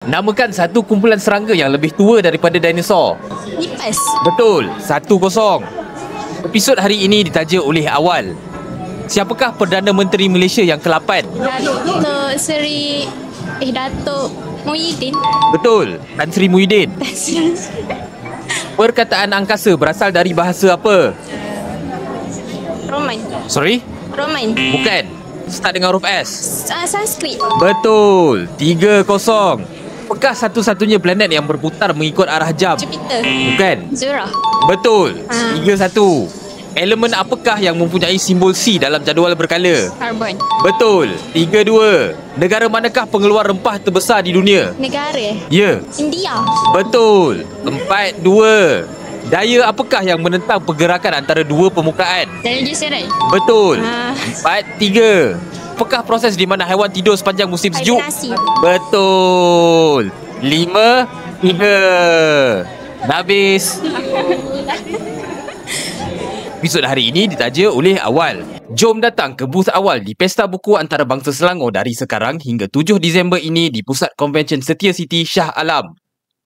Namakan satu kumpulan serangga yang lebih tua daripada dinosaur. Nipas. Betul, 1-0. Episod hari ini ditaja oleh Awal. Siapakah Perdana Menteri Malaysia yang ke-8? Datuk Muhyiddin. Betul, Tan Sri Muhyiddin. Perkataan angkasa berasal dari bahasa apa? Roman. Sorry? Roman. Bukan. Start dengan huruf S. Sanskrit. Betul, 3-0. Apakah satu-satunya planet yang berputar mengikut arah jam? Jupiter. Bukan. Zura. Betul, 3-1. Elemen apakah yang mempunyai simbol C dalam jadual berkala? Karbon. Betul, 3-2. Negara manakah pengeluar rempah terbesar di dunia? Negara. Ya. India. Betul, 4-2. Daya apakah yang menentang pergerakan antara dua permukaan? Daya serai. Betul, 4-3. Apakah proses di mana haiwan tidur sepanjang musim sejuk? Hibernasi. Betul, 5-3. Dah habis. Episod hari ini ditaja oleh Awal. Jom datang ke booth Awal di Pesta Buku Antarabangsa Selangor dari sekarang hingga 7 Disember ini di Pusat Konvensyen Setia City, Shah Alam.